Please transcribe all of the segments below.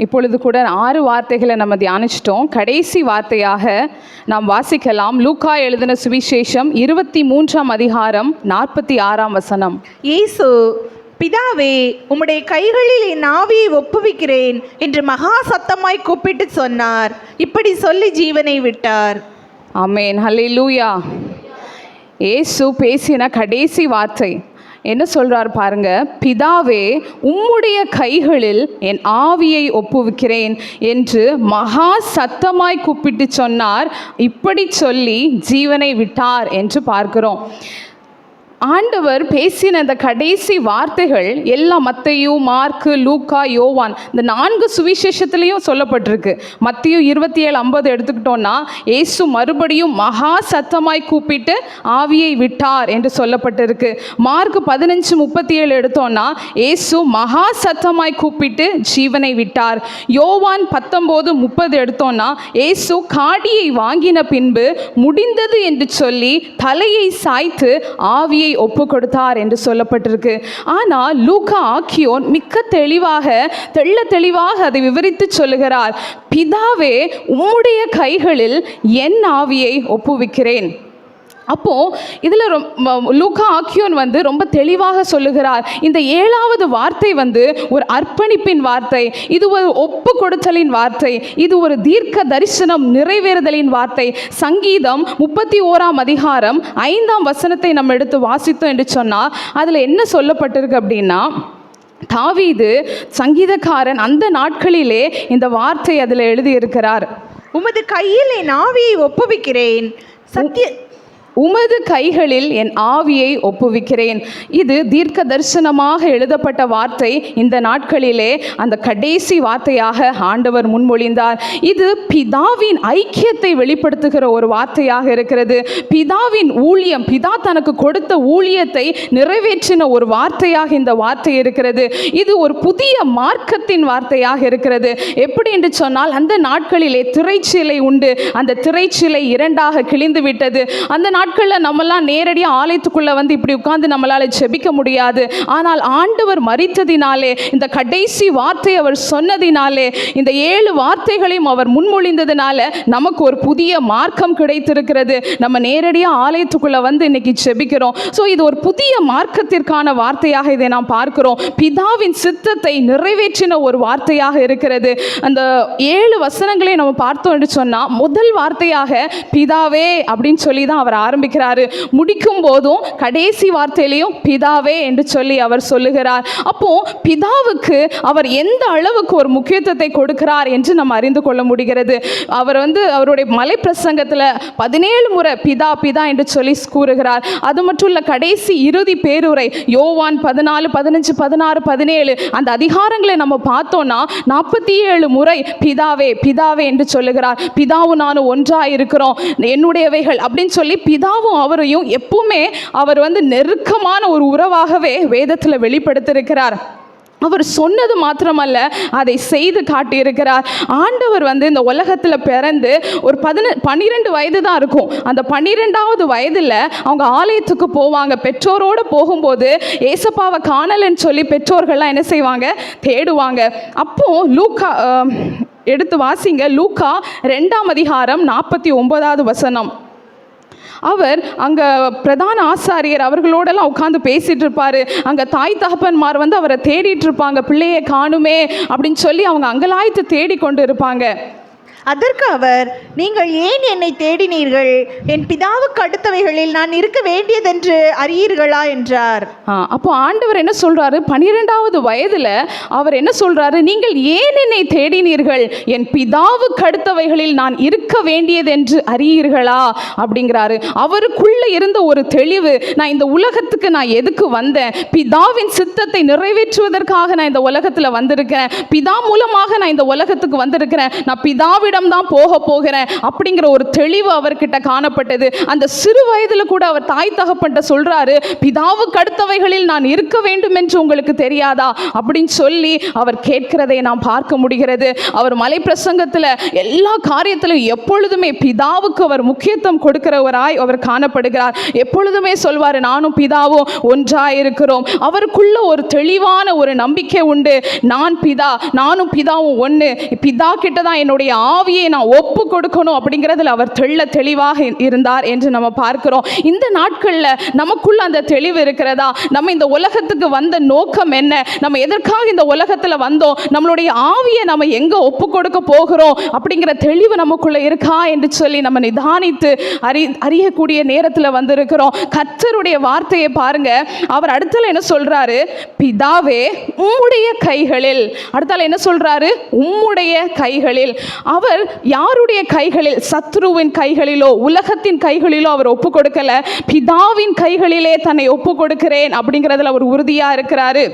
இப்பொழுது கூட 6 வார்த்தைகளை நம்ம தியானிச்சிட்டோம். கடைசி வார்த்தையாக நாம் வாசிக்கலாம். லூக்கா எழுதின சுவிசேஷம் 23ஆம் அதிகாரம் 46ஆம் வசனம். இயேசு, பிதாவே, உம்முடைய கைகளில் என் ஆவியை ஒப்புவிக்கிறேன் என்று மகா சத்தமாய் கூப்பிட்டு சொன்னார். இப்படி சொல்லி ஜீவனை விட்டார். ஆமென், ஹல்லேலூயா. இயேசு பேசின கடைசி வார்த்தை என்ன சொல்றார் பாருங்க. பிதாவே, உம்முடைய கைகளில் என் ஆவியை ஒப்புவிக்கிறேன் என்று மகா சத்தமாய் கூப்பிட்டு சொன்னார். இப்படி சொல்லி ஜீவனை விட்டார் என்று பார்க்கிறோம். ஆண்டவர் பேசின இந்த கடைசி வார்த்தைகள் எல்லாம் மத்தேயு, மார்க்கு, லூக்கா, யோவான் இந்த 4 சுவிசேஷத்திலையும் சொல்லப்பட்டிருக்கு. மத்தேயு 27:50 எடுத்துக்கிட்டோம்னா இயேசு மறுபடியும் மகா சத்தமாய் கூப்பிட்டு ஆவியை விட்டார் என்று சொல்லப்பட்டிருக்கு. மார்க் 15:37 எடுத்தோம்னா இயேசு மகா சத்தமாய் கூப்பிட்டு ஜீவனை விட்டார். யோவான் 19:30 எடுத்தோம்னா இயேசு காடியை வாங்கின பின்பு முடிந்தது என்று சொல்லி தலையை சாய்த்து ஆவியை ஒப்பு கொடுத்தார் என்று சொல்லப்பட்டிருக்கு. ஆனால் லூக்கா ஆக்கியோன் மிக்க தெளிவாக அதை விவரித்து சொல்லுகிறார். பிதாவே, உம்முடைய கைகளில் என் ஆவியை ஒப்புவிக்கிறேன். அப்போ இதில் லூக்கா ஆக்கியோன் ரொம்ப தெளிவாக சொல்லுகிறார். இந்த 7வது வார்த்தை ஒரு அர்ப்பணிப்பின் வார்த்தை, இது ஒரு ஒப்பு கொடுத்தலின் வார்த்தை, இது ஒரு தீர்க்க தரிசனம் நிறைவேறுதலின் வார்த்தை. சங்கீதம் 31ஆம் அதிகாரம் 5ஆம் வசனத்தை நம்ம எடுத்து வாசித்தோம் என்று சொன்னால் அதில் என்ன சொல்லப்பட்டிருக்கு அப்படின்னா, தாவீது சங்கீதக்காரன் அந்த நாட்களிலே இந்த வார்த்தை அதில் எழுதியிருக்கிறார். உமது கையில் என் ஆவியை ஒப்புவிக்கிறேன், உமது கைகளில் என் ஆவியை ஒப்புவிக்கிறேன். இது தீர்க்க தரிசனமாக எழுதப்பட்ட வார்த்தை. இந்த நாட்களிலே அந்த கடைசி வார்த்தையாக ஆண்டவர் முன்மொழிந்தார். இது பிதாவின் ஐக்கியத்தை வெளிப்படுத்துகிற ஒரு வார்த்தையாக இருக்கிறது. பிதாவின் ஊழியம், பிதா தனக்கு கொடுத்த ஊழியத்தை நிறைவேற்றின ஒரு வார்த்தையாக இந்த வார்த்தை இருக்கிறது. இது ஒரு புதிய மார்க்கத்தின் வார்த்தையாக இருக்கிறது. எப்படி என்று சொன்னால், அந்த நாட்களிலே திரைச்சீலை உண்டு. அந்த திரைச்சீலை 2ஆக கிழிந்து விட்டது. அந்த நாட்களில் நம்மெல்லாம் நேரடியாக ஆலயத்துக்குள்ளே இப்படி உட்கார்ந்து நம்மளால் ஜெபிக்க முடியாது. ஆனால் ஆண்டவர் மரித்ததினாலே, இந்த கடைசி வார்த்தை அவர் சொன்னதினாலே, இந்த 7 வார்த்தைகளையும் அவர் முன்மொழிந்ததினால நமக்கு ஒரு புதிய மார்க்கம் கிடைத்திருக்கிறது. நம்ம நேரடியாக ஆலயத்துக்குள்ளே இன்னைக்கு ஜெபிக்கிறோம். ஸோ இது ஒரு புதிய மார்க்கத்திற்கான வார்த்தையாக இதை நாம் பார்க்கிறோம். பிதாவின் சித்தத்தை நிறைவேற்றின ஒரு வார்த்தையாக இருக்கிறது. அந்த 7 வசனங்களை நம்ம பார்த்தோம் என்று சொன்னால், முதல் வார்த்தையாக பிதாவே அப்படின்னு சொல்லி தான் அவர் ஆரம்பிக்கிறாரு. முடிக்கும் போதும் கடைசி வார்த்தையிலையும் பிதாவே என்று சொல்லி அவர் சொல்லுகிறார். அப்போ பிதாவுக்கு அவர் எந்த அளவுக்கு ஒரு முக்கியத்துவத்தை கொடுக்கிறார் என்று நம்ம அறிந்து கொள்ள முடிகிறது. அவர் அவருடைய மலை பிரசங்கத்தில் 17 முறை பிதா பிதா என்று சொல்லி கூறுகிறார். அது மட்டும் இல்ல, கடைசி இறுதி பேருரை யோவான் 14, 15, 16, 17 அந்த அதிகாரங்களை நம்ம பார்த்தோம்னா 47 முறை பிதாவே பிதாவே என்று சொல்லுகிறார். பிதாவும் நானும் ஒன்றாக இருக்கிறோம், என்னுடையவைகள் அப்படின்னு சொல்லி பிதாவும் அவரையும் எப்பவுமே அவர் நெருக்கமான ஒரு உறவாகவே வேதத்தில் வெளிப்படுத்தியிருக்கிறார். அவர் சொன்னது மாத்திரமல்ல, அதை செய்து காட்டியிருக்கிறார். ஆண்டவர் இந்த உலகத்தில் பிறந்து ஒரு 12 வயது தான் இருக்கும். அந்த 12வது வயதில் அவங்க ஆலயத்துக்கு போவாங்க. பெற்றோரோடு போகும்போது ஏசப்பாவை காணலன்னு சொல்லி பெற்றோர்கள்லாம் என்ன செய்வாங்க, தேடுவாங்க. அப்போ லூக்கா எடுத்து வாசிங்க. லூக்கா 2ஆம் அதிகாரம் 49வது வசனம். அவர் அங்கே பிரதான ஆசாரியர் அவர்களோடெல்லாம் உட்காந்து பேசிட்டு இருப்பார். அங்கே தாய் தகப்பன்மார் அவரை தேடிட்டு இருப்பாங்க. பிள்ளையை காணுமே அப்படின்னு சொல்லி அவங்க அங்கலாய்த்து தேடிக்கொண்டு இருப்பாங்க. அதற்கு அவர், நீங்கள் ஏன் என்னை தேடினீர்கள்? என் பிதாவுக்கு அடுத்தவைகளில் நான் இருக்க வேண்டியதென்று அறியீர்களா என்றார். அப்போ ஆண்டவர் என்ன சொல்றாரு, 12வது வயதில் அவர் என்ன சொல்றாரு, நீங்கள் ஏன் என்னை தேடினீர்கள்? என் பிதாவுக்கு அடுத்தவைகளில் நான் இருக்க வேண்டியதென்று அறியீர்களா அப்படிங்கிறாரு. அவருக்குள்ள இருந்த ஒரு தெளிவு, நான் இந்த உலகத்துக்கு நான் எதுக்கு வந்தேன்? பிதாவின் சித்தத்தை நிறைவேற்றுவதற்காக நான் இந்த உலகத்தில் வந்திருக்கிறேன். பிதா மூலமாக நான் இந்த உலகத்துக்கு வந்திருக்கிறேன். நான் பிதாவிட பிதாவிடம் தான் போகிறேன் அப்படிங்கிற ஒரு தெளிவு அவர்கிட்ட காணப்பட்டது. அந்த சிறு வயதில் கூட அவர் தாய் தகப்பன்ட்ட சொல்றாரு, பிதாவுக்கு அடுத்தவைகளில் நான் இருக்க வேண்டும் என்று உங்களுக்கு தெரியாதா அப்படின்னு சொல்லி அவர் கேட்கிறதை நாம் பார்க்க முடிகிறது. அவர் மலை பிரசங்கத்தில் எல்லா காரியத்திலும் எப்பொழுதுமே பிதாவுக்கு அவர் முக்கியத்துவம் கொடுக்கிறவராய் அவர் காணப்படுகிறார். எப்பொழுதுமே சொல்வார், நானும் பிதாவும் ஒன்றாய் இருக்கிறோம். அவருக்குள்ள ஒரு தெளிவான ஒரு நம்பிக்கை உண்டு. நானும் பிதாவும் ஒன்று, பிதா கிட்ட தான் என்னுடைய ஆவியை நான் ஒப்பு கொடுக்கணும் அப்படிங்கிறதுல அவர் தெளிவாக இருந்தார் என்று நம்ம பார்க்கிறோம். இந்த நாட்களில் நமக்குள்ள அந்த தெளிவு இருக்கிறதா? நம்ம இந்த உலகத்துக்கு வந்த நோக்கம் என்ன? நம்ம எதற்காக இந்த உலகத்தில் வந்தோம்? நம்மளுடைய ஆவியை நம்ம எங்க ஒப்பு கொடுக்க போகிறோம் அப்படிங்கிற தெளிவு நமக்குள்ள இருக்கா என்று சொல்லி நம்ம நிதானித்து அறியக்கூடிய நேரத்தில் வந்திருக்கிறோம். கர்த்தருடைய வார்த்தையை பாருங்க. அவர் அடுத்தல என்ன சொல்றாரு? பிதாவே உம்முடைய கைகளில். அடுத்தால என்ன சொல்றாரு? உம்முடைய கைகளில். அவர் யாருடைய கைகளில்? சத்ருவின் கைகளிலோ உலகத்தின் கைகளிலோ அவர் ஒப்பு கொடுக்கல. பிதாவின் கைகளிலே தன்னை ஒப்பு கொடுக்கிறேன் அப்படிங்கிறதுல அவர் உறுதியா இருக்கிறாரு.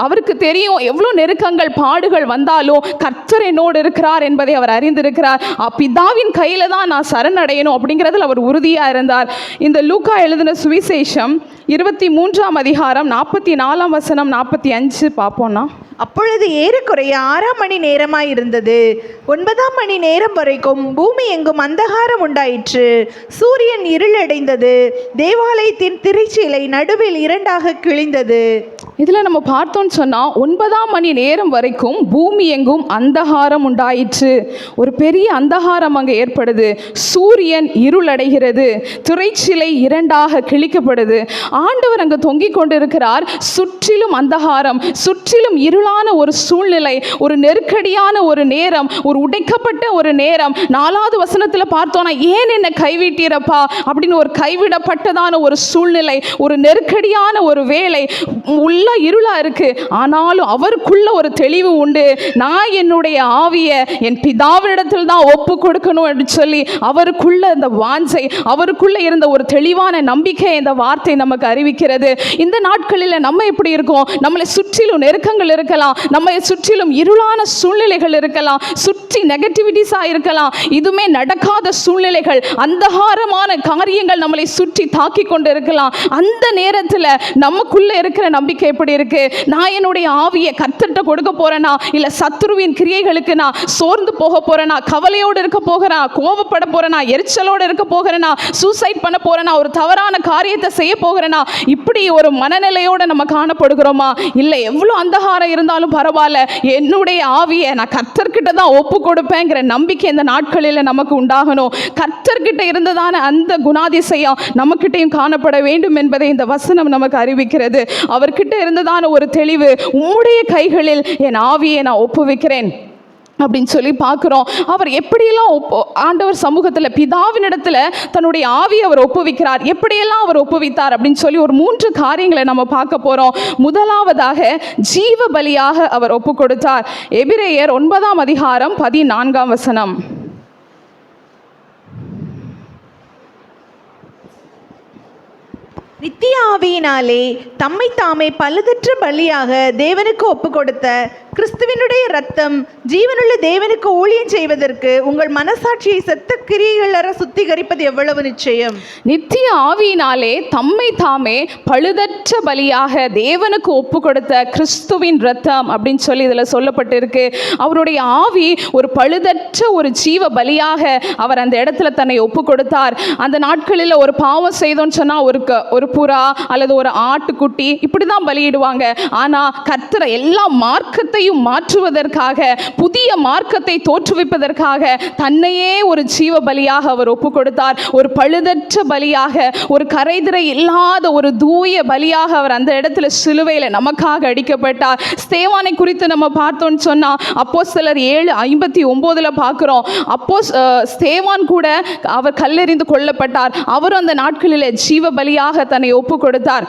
அவருக்கு தெரியும், எவ்வளோ நெருக்கங்கள் பாடுகள் வந்தாலும் கர்த்தர் என்னோடு இருக்கிறார் என்பதை அவர் அறிந்திருக்கிறார். பிதாவின் கையில தான் நான் சரணடையணும் அப்படிங்கிறதுல அவர் உறுதியா இருந்தார். இந்த லூக்கா எழுதின சுவிசேஷம் 23ஆம் அதிகாரம் 44ஆம் வசனம் 45 பார்ப்போம்னா, அப்பொழுது ஏறக்குறைய 6ஆம் மணி நேரமாய் இருந்தது. 9ஆம் மணி நேரம் வரைக்கும் பூமி எங்கும் அந்தகாரம் உண்டாயிற்று. சூரியன் இருளடைந்தது. தேவாலயத்தின் திரைச்சீலை நடுவில் 2ஆக கிழிந்தது. இதில் நம்ம பார்த்தோன்னு சொன்னால் 9ஆம் மணி நேரம் வரைக்கும் பூமி எங்கும் அந்தகாரம் உண்டாயிற்று. ஒரு பெரிய அந்தகாரம் அங்கே ஏற்படுது. சூரியன் இருளடைகிறது. திரைச்சிலை 2ஆக கிழிக்கப்படுது. ஆண்டவர் அங்கு தொங்கிக் கொண்டிருக்கிறார். சுற்றிலும் அந்தகாரம், சுற்றிலும் இருளான ஒரு சூழ்நிலை, ஒரு நெருக்கடியான ஒரு நேரம், ஒரு உடைக்கப்பட்ட ஒரு நேரம். 4வது வசனத்தில் பார்த்தோன்னா, ஏன் என்னை கைவிட்டீரப்பா அப்படின்னு ஒரு கைவிடப்பட்டதான ஒரு சூழ்நிலை, ஒரு நெருக்கடியான ஒரு வேலை, உள்ள இருளா இருக்கு. ஆனாலும் அவருக்குள்ள ஒரு தெளிவு உண்டு. நான் என்னுடைய ஆவியை என் பிதாவினிடத்தில் தான் ஒப்பு கொடுக்கணும் என்று சொல்லி அவருக்குள்ள இந்த வாஞ்சை, அவருக்குள்ள இருந்த ஒரு தெளிவான நம்பிக்கை இந்த வார்த்தை நமக்கு அறிவிக்கிறது. இந்த நாட்களில் நம்ம எப்படி இருக்கோம்? நம்மளை சுற்றிலும் நெருக்கங்கள் இருக்கலாம், நம்மை சுற்றிலும் இருளான சூழ்நிலைகள் இருக்கலாம், சுற்றி நெகட்டிவிட்டிஸா இருக்கலாம், இதுமே நடக்காத சூழ்நிலைகள், அந்தகாரமான காரியங்கள் நம்மளை சுற்றி தாக்கி கொண்டு இருக்கலாம். அந்த நேரத்தில் நமக்குள்ள இருக்கிற நம்பிக்கை எப்படி இருக்கு? நான் என்னுடைய ஆவியை கர்த்தர்ட்ட கொடுக்க போறேனா, இல்ல சத்துருவின் கிரியைகளுக்கு நான் சோர்ந்து போக போறேனா, கவலையோடு இருக்க போகிறேனா, கோபப்பட போறேனா, எரிச்சலோடு இருக்க போகிறேனா, சூசைட் பண்ண போறேனா, ஒரு தவறான காரியத்தை செய்ய போகிறேனா, இப்படி ஒரு மனநிலையோடு நம்ம காணப்படுகிறோமா? இல்லை, எவ்வளோ அந்தகாரம் இருந்தாலும் பரவாயில்ல, என்னுடைய ஆவியை நான் கர்த்தர்கிட்ட தான் ஒப்பு கொடுப்பேங்கிற நம்பிக்கை இந்த நாட்களில் நமக்கு உண்டாகணும். கர்த்தர்கிட்ட இருந்ததான அந்த குணாதிசயம் நமக்கிட்டையும் காணப்பட வேண்டும் என்பதை இந்த வசனம் நமக்கு அறிவிக்கிறது. அவர்கிட்ட இருந்ததான ஒரு தெளிவு, உம்முடைய கைகளில் என் ஆவியை நான் ஒப்புவிக்கிறேன் அப்படின்னு சொல்லி பார்க்குறோம். அவர் எப்படியெல்லாம் ஆண்டவர் சமூகத்தில் பிதாவினிடத்தில் தன்னுடைய ஆவியை அவர் ஒப்புவிக்கிறார், எப்படியெல்லாம் அவர் ஒப்புவித்தார் அப்படின்னு சொல்லி ஒரு 3 காரியங்களை நம்ம பார்க்க போகிறோம். முதலாவதாக ஜீவ பலியாக அவர் ஒப்பு கொடுத்தார். எபிரேயர் 9ஆம் அதிகாரம் 14ஆம் வசனம். நித்திய ஆவியினாலே தம்மை தாமே பழுதற்ற பலியாக தேவனுக்கு ஒப்பு கொடுத்த கிறிஸ்துவினுடைய இரத்தம் ஜீவனுள்ள தேவனுக்கு ஊழியம் செய்வதற்கு உங்கள் மனசாட்சியை செத்த கிரியைகளற சுத்திகரிப்பது எவ்வளவு நிச்சயம். நித்திய ஆவியினாலே தம்மை தாமே பழுதற்ற பலியாக தேவனுக்கு ஒப்பு கொடுத்த கிறிஸ்துவின் இரத்தம் அப்படின்னு சொல்லி இதில் சொல்லப்பட்டிருக்கு. அவருடைய ஆவி ஒரு பழுதற்ற ஒரு ஜீவ பலியாக அவர் அந்த இடத்துல தன்னை ஒப்பு கொடுத்தார். அந்த நாட்களில் ஒரு பாவம் செய்தோன்னு சொன்னால் ஒரு புறா அல்லது ஒரு ஆட்டுக்குட்டி இப்படி தான் பலியிடுவாங்க. ஆனால் கர்த்தர் எல்லா மார்க்கத்தையும் மாற்றுவதற்காக, புதிய மார்க்கத்தை தோற்றுவிப்பதற்காக தன்னையே ஒரு ஜீவ பலியாக அவர் ஒப்பு கொடுத்தார். ஒரு பழுதற்ற பலியாக, ஒரு கரைதிரை இல்லாத ஒரு தூய பலியாக அவர் அந்த இடத்துல சிலுவையில் நமக்காக அடிக்கப்பட்டார். ஸ்தேவானை குறித்து நம்ம பார்த்தோம்னு சொன்னால் அப்போஸ்தலர் 7:59 பார்க்குறோம். ஸ்தேவான் கூட அவர் கல்லெறிந்து கொல்லப்பட்டார். அவரும் அந்த நாட்களில் ஜீவ பலியாக தன்னை ஒப்பு கொடுத்தார்.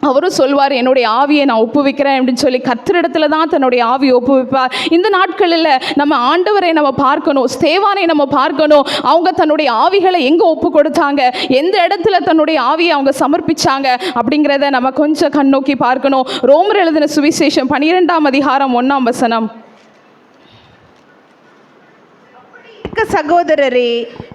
அவரும் சொல்வார், என்னுடைய ஆவியை நான் ஒப்புவிக்கிறேன் அப்படின்னு சொல்லி கர்த்தரிடத்துல தான் தன்னுடைய ஆவியை ஒப்புவிப்பார். இந்த நாட்களில் நம்ம ஆண்டவரை நம்ம பார்க்கணும், ஸ்தேவானை நம்ம பார்க்கணும். அவங்க தன்னுடைய ஆவிகளை எங்கே ஒப்பு கொடுத்தாங்க, எந்த இடத்துல தன்னுடைய ஆவியை அவங்க சமர்ப்பிச்சாங்க அப்படிங்கிறத நம்ம கொஞ்சம் கண்ணோக்கி பார்க்கணும். ரோமர் எழுதின சுவிசேஷம் 12ஆம் அதிகாரம் 1ஆம் வசனம். சகோதரரே,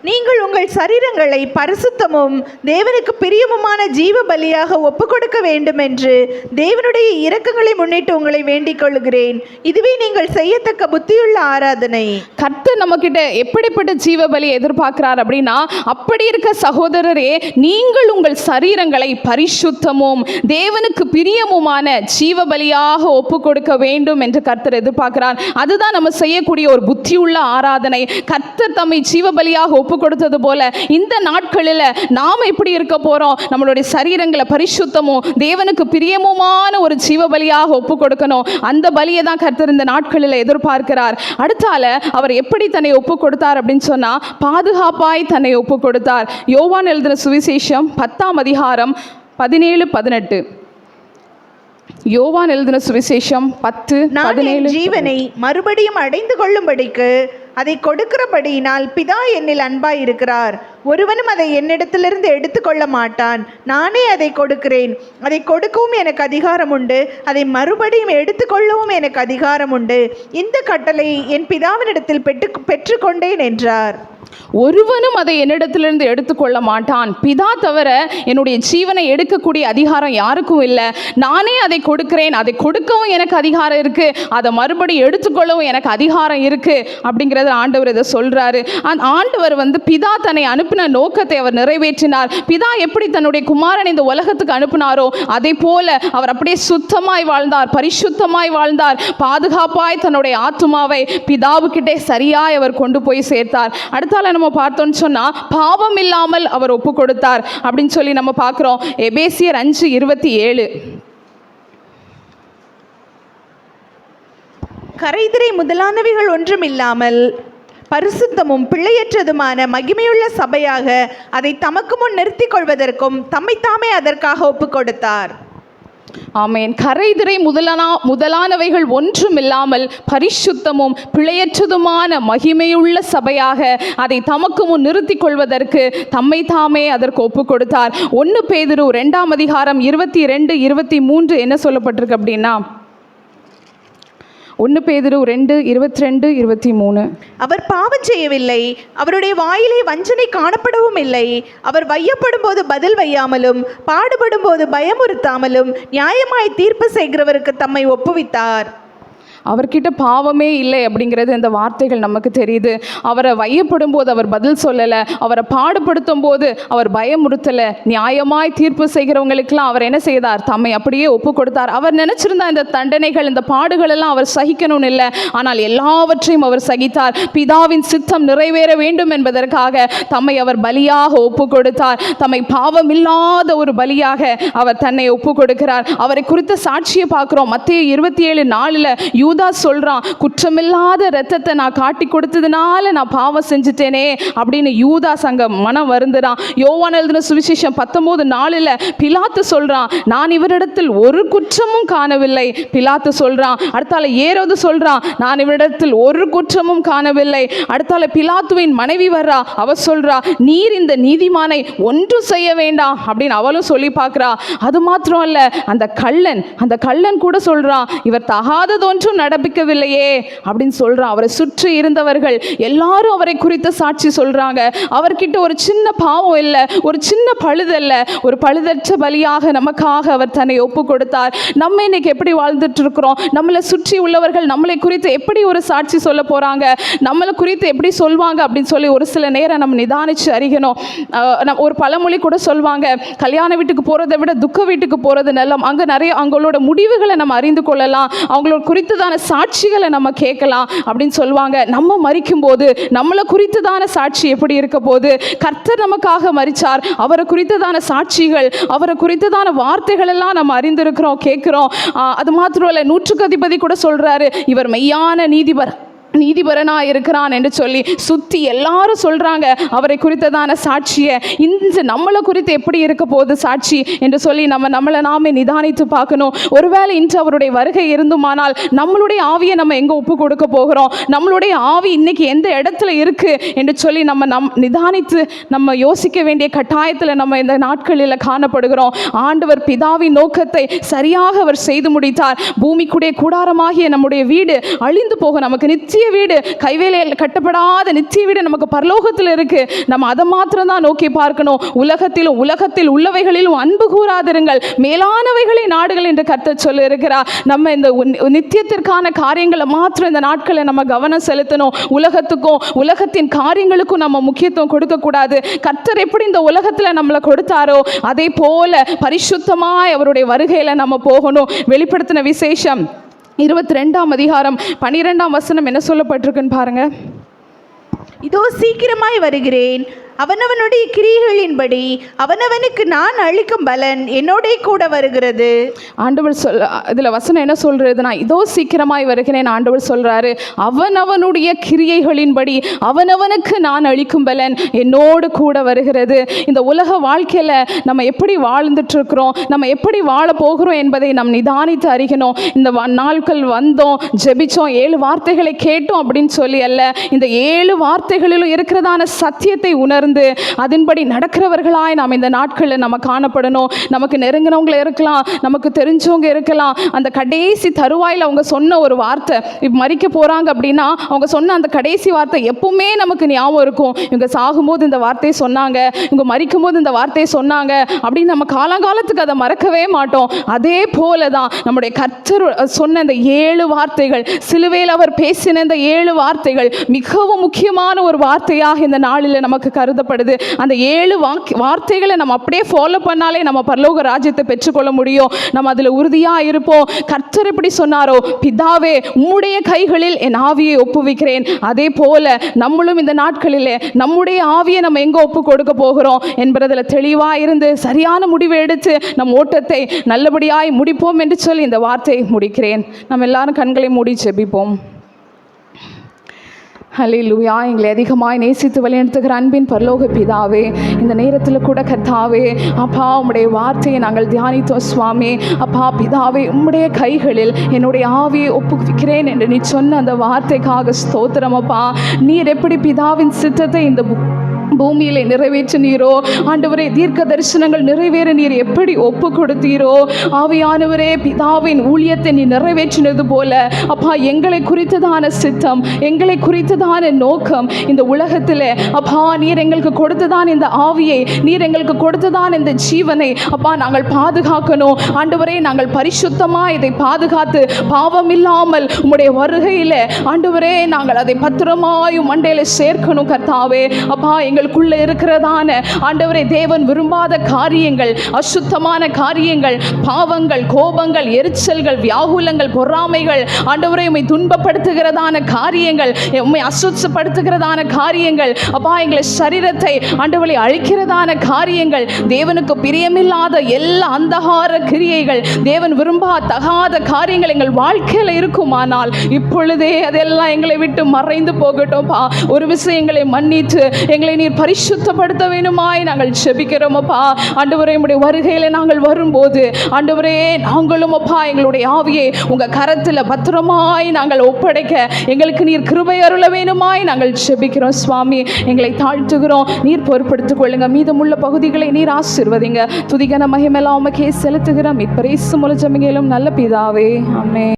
நீங்கள் உங்கள் சரீரங்களை பரிசுத்தமும் தேவனுக்கு பிரியமுமான ஜீவ பலியாக ஒப்புக்கொடுக்க வேண்டும் என்று தேவனுடைய இரக்கங்களை முன்னிட்டு உங்களை வேண்டிக் கொள்கிறேன். இதுவே நீங்கள் செய்யத்தக்க புத்தியுள்ள ஆராதனை. கர்த்தர் நம்ம கிட்ட எப்படிப்பட்ட ஜீவ பலி எதிர்பார்க்கிறார் அப்படின்னா, அப்படி இருக்க சகோதரரே, நீங்கள் உங்கள் சரீரங்களை பரிசுத்தமும் தேவனுக்கு பிரியமுமான ஜீவ பலியாக ஒப்பு கொடுக்க வேண்டும் என்று கர்த்தர் எதிர்பார்க்கிறார். அதுதான் நம்ம செய்யக்கூடிய ஒரு புத்தியுள்ள ஆராதனை. கர்த்தர் தம்மை ஜீவ பலியாக ஒப்பு கொடுத்தது போல இந்த நாட்களில் நாம் எப்படி இருக்க போறோம்? நம்மளுடைய சரீரங்களை பரிசுத்தமும் தேவனுக்கு பிரியமுமான ஒரு ஜீவ பலியாக ஒப்பு கொடுக்கணும். அந்த பலியை தான் கர்த்தர் இந்த நாட்களில் எதிர்பார்க்கிறார். அடுத்தால அவர் எப்படி தன்னை ஒப்பு கொடுத்தார் அப்படின்னு சொன்னா, பாதுகாப்பாய் தன்னை ஒப்பு கொடுத்தார். யோவான் எழுதின சுவிசேஷம் 10ஆம் அதிகாரம் 17-18. யோவான் எழுதின சுவிசேஷம் 10:17. ஜீவனை மறுபடியும் அடைந்து கொள்ளும்படிக்கு அதை கொடுக்கிறபடியினால் பிதா என்னில் அன்பாய் இருக்கிறார். ஒருவனும் அதை என்னிடத்திலிருந்து எடுத்துக்கொள்ள மாட்டான். நானே அதை கொடுக்கிறேன். அதை கொடுக்கவும் எனக்கு அதிகாரம் உண்டு. அதை மறுபடியும் எடுத்துக்கொள்ளவும் எனக்கு அதிகாரம் உண்டு. இந்த கட்டளை என் பிதாவினிடத்தில் பெற்றுக்கொண்டேன் என்றார். ஒருவனும் அதை என்னிடத்திலிருந்து எடுத்துக்கொள்ள மாட்டான். பிதா தவிர என்னுடைய ஜீவனை எடுக்கக்கூடிய அதிகாரம் யாருக்கும் இல்லை. நானே அதை கொடுக்கிறேன். அதை கொடுக்கவும் எனக்கு அதிகாரம் இருக்கு. அதை மறுபடியும் எடுத்துக்கொள்ளவும் எனக்கு அதிகாரம் இருக்கு அப்படிங்கிறத ஆண்டவர் இதை சொல்றாரு. ஆண்டவர் பிதா தன்னை அனுப்பின நோக்கத்தை அவர் நிறைவேற்றினார். பிதா எப்படி தன்னுடைய குமாரனை இந்த உலகத்துக்கு அனுப்பினாரோ அதே போல அவர் அப்படியே சுத்தமாய் வாழ்ந்தார், பரிசுத்தமாய் வாழ்ந்தார், பாதுகாப்பாய் தன்னுடைய ஆத்துமாவை பிதாவுக்கிட்டே சரியாய் அவர் கொண்டு போய் சேர்த்தார். அடுத்தால நம்ம பார்த்தோம்னு சொன்னா, பாவம் இல்லாமல் அவர் ஒப்பு கொடுத்தார் அப்படின்னு சொல்லி நம்ம பார்க்கிறோம். எபேசியர் 5:27. கரைதிரை முதலானவைகள் ஒன்றும் இல்லாமல் பரிசுத்தமும் பிழையற்றதுமான மகிமையுள்ள சபையாக அதை தமக்கு முன் நிறுத்திக் கொள்வதற்கும் தம்மைத்தாமே அதற்காக ஒப்பு கொடுத்தார். ஆமேன். கரைதிரை முதலானவைகள் ஒன்றும் இல்லாமல் பரிசுத்தமும் பிழையற்றதுமான மகிமையுள்ள சபையாக அதை தமக்கு முன் நிறுத்திக் கொள்வதற்கு தம்மை தாமே அதற்கு ஒப்பு கொடுத்தார். 1 பேதுரு 2ஆம் அதிகாரம் 22-23 என்ன சொல்லப்பட்டிருக்கு அப்படின்னா, 1 பேதுரு 2:22-23. அவர் பாவம் செய்யவில்லை, அவருடைய வாயிலே வஞ்சனை காணப்படவும் இல்லை. அவர் வையப்படும் போது பதில் வையாமலும் பாடுபடும் போது பயமுறுத்தாமலும் நியாயமாய் தீர்ப்பு செய்கிறவருக்கு தம்மை ஒப்புவித்தார். அவர்கிட்ட பாவமே இல்லை அப்படிங்கிறது இந்த வார்த்தைகள் நமக்கு தெரியுது. அவரை வையப்படும் போது அவர் பதில் சொல்லலை, அவரை பாடுபடுத்தும் போது அவர் பயமுறுத்தலை, நியாயமாய் தீர்ப்பு செய்கிறவங்களுக்கெல்லாம் அவர் என்ன செய்தார்? தம்மை அப்படியே ஒப்பு கொடுத்தார். அவர் நினைச்சிருந்தா இந்த தண்டனைகள் இந்த பாடுகள் எல்லாம் அவர் சகிக்கணும்னு இல்லை, ஆனால் எல்லாவற்றையும் அவர் சகித்தார். பிதாவின் சித்தம் நிறைவேற வேண்டும் என்பதற்காக தம்மை அவர் பலியாக ஒப்பு கொடுத்தார். தம்மை பாவம் இல்லாத ஒரு பலியாக அவர் தன்னை ஒப்பு கொடுக்கிறார். அவரை குறித்த சாட்சியை பார்க்கிறோம். மத்தேயு 27:4 யூதா சொல்றான், குற்றமில்லாத இரத்தத்தை நான் காட்டி கொடுத்ததுனால நான் பாவம் செஞ்சுட்டேனே அப்படின்னு யூதா சங்க மனம் வருந்துறான். யோவான் எழுதின சுவிசேஷம் 19:4 பிலாத்து சொல்றான், நான் இவரிடத்தில் ஒரு குற்றமும் காணவில்லை. பிலாத்து சொல்றான். அடுத்தால ஏரோது சொல்றான், நான் இவரிடத்தில் ஒரு குற்றமும் காணவில்லை. அடுத்தால பிலாத்துவின் மனைவி வர்றா, அவ சொல்றா, நீர் இந்த நீதிமானை ஒன்றும் செய்ய வேண்டாம் அப்படின்னு அவளும் சொல்லி பார்க்கிறா. அது மாத்திரம் அல்ல, அந்த கள்ளன் கூட சொல்றான், இவர் தகாததொன்றும் நடப்பிக்கவில்லையே அப்படின்னு சொல்றான். அவரை சுற்றி இருந்தவர்கள் எல்லாரும் அவரை குறித்த சாட்சி சொல்றாங்க. அவர்கிட்ட ஒரு சின்ன பாவம் இல்லை, ஒரு சின்ன பழுதல்ல, ஒரு பழுதற்ற பலியாக நமக்காக அவர் தன்னை ஒப்பு கொடுத்தார். நம்ம இன்னைக்கு எப்படி வாழ்ந்துட்டு இருக்கிறோம்? நம்மளை சுற்றி உள்ளவர்கள் நம்மளை குறித்து எப்படி ஒரு சாட்சி சொல்ல போறாங்க, நம்மளை குறித்து எப்படி சொல்வாங்க அப்படின்னு சொல்லி ஒரு சில நேரம் நம்ம நிதானிச்சு அறியணும். ஒரு பழமொழி கூட சொல்வாங்க, கல்யாண வீட்டுக்கு போறதை விட துக்க வீட்டுக்கு போறது நல்லம். அங்க நிறைய அவங்களோட முடிவுகளை நம்ம அறிந்து கொள்ளலாம், அவங்களோட குறித்துதான சாட்சிகளை நம்ம கேட்கலாம் அப்படின்னு சொல்லுவாங்க. நம்ம மரிக்கும் போது நம்மளை குறித்துதான சாட்சி எப்படி இருக்க போது? கர்த்தர் நமக்காக மரிச்சார், அவரை குறித்ததான சாட்சிகள், அவரை குறித்ததான வார்த்தைகள் எல்லாம் நம்ம அறிந்திருக்கிறோம், கேட்கிறோம். அது மாத்திரம் இல்லை, 100க்கு அதிபதி கூட சொல்றாரு, இவர் மெய்யான நீதிபரனா இருக்கிறான் என்று சொல்லி சுத்தி எல்லாரும் சொல்றாங்க அவரை குறித்ததான சாட்சியை. இந்த நம்மளை குறித்து எப்படி இருக்க போகுது சாட்சி என்று சொல்லி நம்மளை நாமே நிதானித்து பார்க்கணும். ஒருவேளை இன்று அவருடைய வருகை இருந்துமானால் நம்மளுடைய ஆவியை நம்ம எங்க ஒப்பு கொடுக்க போகிறோம்? நம்மளுடைய ஆவி இன்னைக்கு எந்த இடத்துல இருக்கு என்று சொல்லி நம்ம நிதானித்து நம்ம யோசிக்க வேண்டிய கட்டாயத்தில் நம்ம இந்த நாட்களில் காணப்படுகிறோம். ஆண்டவர் பிதாவின் நோக்கத்தை சரியாக அவர் செய்து முடித்தார். பூமிக்குடைய கூடாரமாகிய நம்முடைய வீடு அழிந்து போக நமக்கு நித்திய நித்திய வீடு, கைவேலையில் கட்டப்படாத நித்திய வீடு நமக்கு பரலோகத்தில் இருக்கு. நம்ம அதை மாத்திரம் தான் நோக்கி பார்க்கணும். உலகத்தில் உள்ளவைகளிலும் அன்பு கூறாதிருங்கள், மேலானவைகளை நாடுகள் என்று கர்த்தர் சொல்லி இருக்கிறார். நம்ம இந்த நித்தியத்திற்கான காரியங்களை மாத்திரம் இந்த நாட்களை நம்ம கவனம் செலுத்தணும். உலகத்துக்கும் உலகத்தின் காரியங்களுக்கும் நம்ம முக்கியத்துவம் கொடுக்க கூடாது. கர்த்தர் எப்படி இந்த உலகத்துல நம்மளை கொடுத்தாரோ அதே போல பரிசுத்தமாய் அவருடைய வருகையில நம்ம போகணும். வெளிப்படுத்தின விசேஷம் 22ஆம் அதிகாரம் 12ஆம் வசனம் என்ன சொல்லப்பட்டிருக்குன்னு பாருங்க. இதோ சீக்கிரமாய் வருகிறேன், அவனவனுடைய கிரியைகளின்படி அவனவனுக்கு நான் அளிக்கும் பலன் என்னோட கூட வருகிறது. ஆண்டவர் இதுல வசனம் என்ன சொல்றதுன்னா, இதோ சீக்கிரமாய் வருகிறேன். ஆண்டவர் சொல்றாரு, அவனவனுடைய கிரியைகளின்படி அவனவனுக்கு நான் அளிக்கும் பலன் என்னோடு கூட வருகிறது. இந்த உலக வாழ்க்கையில நம்ம எப்படி வாழ்ந்துட்டு இருக்கிறோம், நம்ம எப்படி வாழ போகிறோம் என்பதை நாம் நிதானித்து அறியணும். இந்த நாட்கள் வந்தோம், ஜெபிச்சோம், 7 வார்த்தைகளை கேட்டோம் அப்படின்னு சொல்லி அல்ல, இந்த 7 வார்த்தைகளிலும் இருக்கிறதான சத்தியத்தை உணர்ந்து அதன்படி நடக்கிறவர்களாய் நாம் இந்த நாட்களில் நம்ம காணப்படணும். நமக்கு நெருங்கினவங்க இருக்கலாம், நமக்கு தெரிஞ்சவங்க இருக்கலாம். அந்த கடைசி தருவாயில் அவங்க சொன்ன ஒரு வார்த்தை, மறிக்க போறாங்க அப்படின்னா அவங்க சொன்ன அந்த கடைசி வார்த்தை எப்பவுமே நமக்கு ஞாபகம் இருக்கும். இவங்க சாகும்போது இந்த வார்த்தையை சொன்னாங்க, இவங்க மறிக்கும் போது இந்த வார்த்தையை சொன்னாங்க அப்படின்னு நம்ம காலங்காலத்துக்கு அதை மறக்கவே மாட்டோம். அதே போல தான் நம்முடைய கர்த்தர் சொன்ன இந்த 7 வார்த்தைகள், சிலுவையில் அவர் பேசின இந்த 7 வார்த்தைகள் மிகவும் முக்கியமான ஒரு வார்த்தையாக இந்த நாளில் நமக்கு கருதப்படுது. அந்த 7 வார்த்தைகளை நம்ம அப்படியே ஃபாலோ பண்ணாலே நம்ம பரலோக ராஜ்யத்தை பெற்றுக்கொள்ள முடியும். நம்ம அதில் உறுதியாக இருப்போம். கர்த்தர் எப்படி சொன்னாரோ, பிதாவே உம்முடைய கைகளில் என் ஆவியை ஒப்புவிக்கிறேன், அதே போல நம்மளும் இந்த நாட்களிலே நம்முடைய ஆவியை நம்ம எங்கே ஒப்பு கொடுக்க போகிறோம் என்பதில் தெளிவாக இருந்து சரியான முடிவை எடுத்து நம் ஓட்டத்தை நல்லபடியாய் முடிப்போம் என்று சொல்லி இந்த வார்த்தையை முடிக்கிறேன். நம்ம எல்லாரும் கண்களை மூடி ஜெபிப்போம். ஹல்லேலூயா. எங்களை அதிகமாய் நேசித்து வழிநடத்துகிற அன்பின் பரலோக பிதாவே, இந்த நேரத்தில் கூட கர்த்தாவே அப்பா உம்முடைய வார்த்தையை நாங்கள் தியானித்தோம் சுவாமி. அப்பா பிதாவே, உம்முடைய கைகளில் என்னுடைய ஆவியை ஒப்புவிக்கிறேன் என்று நீ சொன்ன அந்த வார்த்தைக்காக ஸ்தோத்திரம் அப்பா. நீர் எப்படி பிதாவின் சித்தத்தை இந்த பூமியிலே நிறைவேற்றினீரோ ஆண்டவரே, தீர்க்க தரிசனங்கள் நிறைவேற நீர் எப்படி ஒப்பு கொடுத்தீரோ ஆவியானவரே, பிதாவின் ஊழியத்தை நீ நிறைவேற்றினது போல அப்பா எங்களை குறித்ததான சித்தம், எங்களை குறித்ததான நோக்கம் இந்த உலகத்தில் அப்பா நீர் எங்களுக்கு கொடுத்ததான இந்த ஆவியை, நீர் எங்களுக்கு கொடுத்ததான இந்த ஜீவனை அப்பா நாங்கள் பாதுகாக்கணும் ஆண்டவரே. நாங்கள் பரிசுத்தமாக இதை பாதுகாத்து பாவம் இல்லாமல் உம்முடைய வருகையில் ஆண்டவரே நாங்கள் அதை பத்திரமாயும் மண்டையில் சேர்க்கணும் கர்த்தாவே. அப்பா எங்களுக்குள்ள இருக்கிறதான ஆண்டவரே தேவன் விரும்பாத காரியங்கள், அசுத்தமான காரியங்கள், பாவங்கள், கோபங்கள், எரிச்சல்கள், வியாகுலங்கள், பொறாமைகள், ஆண்டவரே உம்மை துன்பப்படுத்துகிறதான காரியங்கள், உம்மை அசுத்தப்படுத்துகிறதான காரியங்கள், அப்பா எங்களை சரீரத்தை ஆண்டவரை அழிக்கிறதான காரியங்கள், தேவனுக்கு பிரியமில்லாத எல்லா அந்தகார கிரியைகள், தேவன் விரும்பாதகாத காரியங்கள் எங்கள் வாழ்க்கையில் இருக்குமானால் இப்பொழுதே அதெல்லாம் எங்களை விட்டு மறைந்து போகட்டும்பா. ஒரு விஷயம் எங்களை மன்னித்து எங்களை நீர் பரிசுத்தப்படுத்த வேணுமாய் நாங்கள் ஜெபிக்கிறோம் அப்பா. ஆண்டவரே உம்முடைய வருகையில் நாங்கள் வரும்போது ஆண்டவரே நாங்களும் அப்பா எங்களுடைய ஆவியை உங்கள் கரத்தில் பத்திரமாய் நாங்கள் ஒப்படைக்க எங்களுக்கு நீர் கிருபை அருள வேணுமாய் நாங்கள் ஜெபிக்கிறோம் சுவாமி. எங்களை தாழ்த்துகிறோம், நீர் பொறுப்படுத்திக் கொள்ளுங்க. மீதமுள்ள பகுதிகளை நீர் ஆசீர்வதிங்க. துதிகன மகிமையெல்லாம் உமக்கே செலுத்துகிறோம். இப்ப இயேசு மூலம் ஜெபிக்கிறோம் நல்ல பிதாவே, ஆமென்.